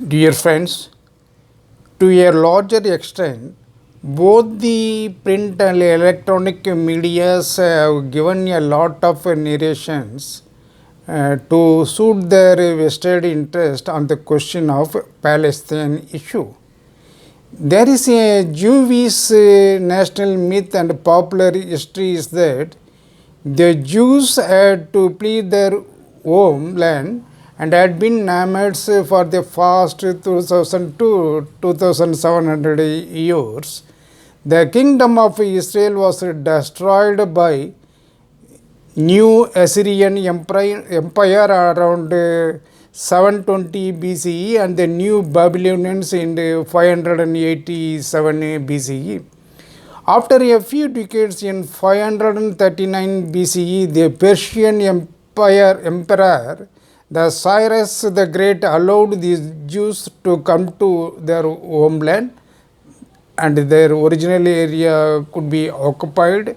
Dear friends, to a larger extent, both the print and electronic medias have given a lot of narrations to suit their vested interest on the question of Palestine issue. There is a Jewish national myth and popular history is that the Jews had to flee their homeland and had been nomads for the past 2000 to 2700 years. The kingdom of Israel was destroyed by new Assyrian empire around 720 BCE and the new Babylonians in 587 BCE. After a few decades in 539 BCE, the Persian emperor, the Cyrus the Great, allowed these Jews to come to their homeland and their original area could be occupied.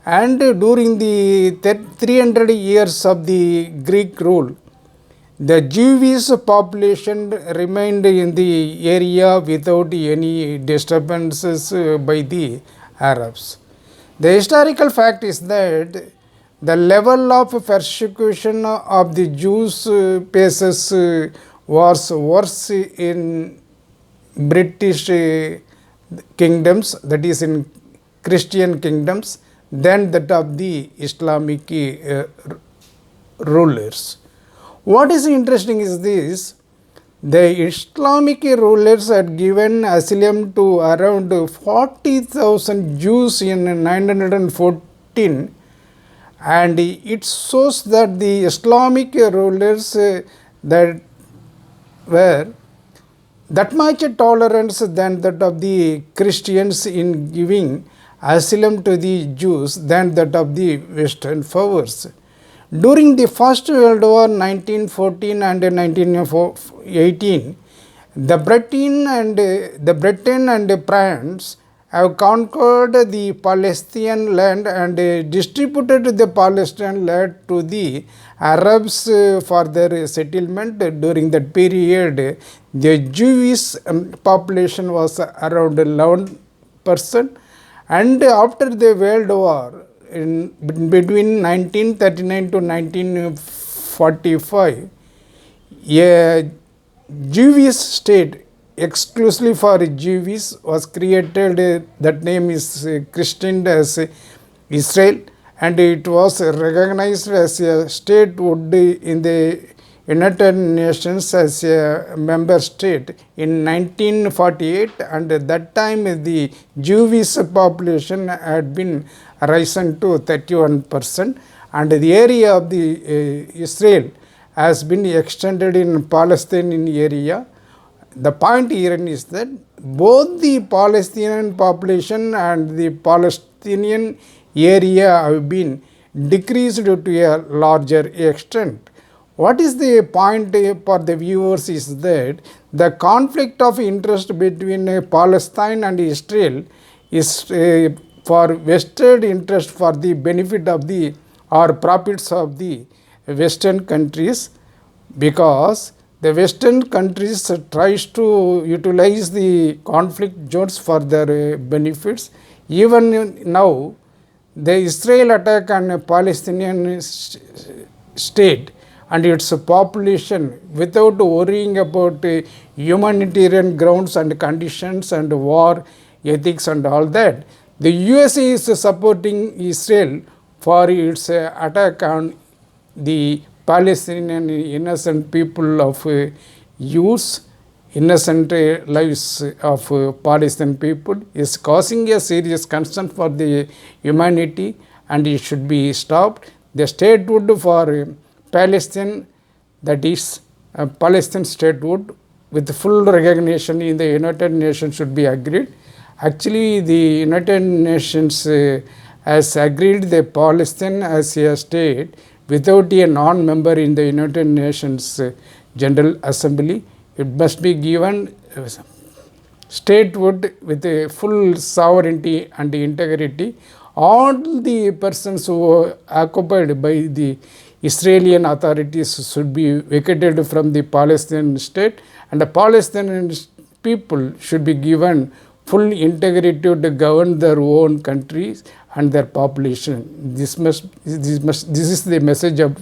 And during the 300 years of the Greek rule, the Jewish population remained in the area without any disturbances by the Arabs. The historical fact is that the level of persecution of the Jews faces was worse in British kingdoms, that is in Christian kingdoms, than that of the Islamic rulers. What is interesting is this: the Islamic rulers had given asylum to around 40,000 Jews in 914, and it shows that the Islamic rulers that were that much tolerance than that of the Christians in giving asylum to the Jews than that of the Western powers. During the First World War 1914 and 1918, the Britain and France have conquered the Palestinian land and distributed the Palestinian land to the Arabs for their settlement. During that period, the Jewish population was around 11%, and after the World War, in between 1939 to 1945, a Jewish state exclusively for Jews was created. That name is christened as Israel, and it was recognized as a statehood in the United Nations as a member state in 1948, and at that time the Jewish population had been risen to 31%, and the area of the Israel has been extended in Palestinian area. The point here is that both the Palestinian population and the Palestinian area have been decreased to a larger extent. What is the point for the viewers is that the conflict of interest between Palestine and Israel is for vested interest for the benefit of the or profits of the Western countries, because the Western countries tries to utilize the conflict zones for their benefits. Even now, the Israel attack on a Palestinian state and its population without worrying about humanitarian grounds and conditions and war ethics and all that. The USA is supporting Israel for its attack on the Palestinian innocent people of use, innocent lives of Palestinian people is causing a serious concern for the humanity, and it should be stopped. The statehood for Palestine, that is Palestine statehood with full recognition in the United Nations, should be agreed. Actually, the United Nations has agreed the Palestine as a state without a non-member in the United Nations General Assembly. It must be given statehood with a full sovereignty and integrity. All the persons who are occupied by the Israeli authorities should be vacated from the Palestinian state, and the Palestinian people should be given full integrity to govern their own countries and their population. This is the message of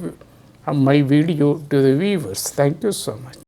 my video to the viewers. Thank you so much.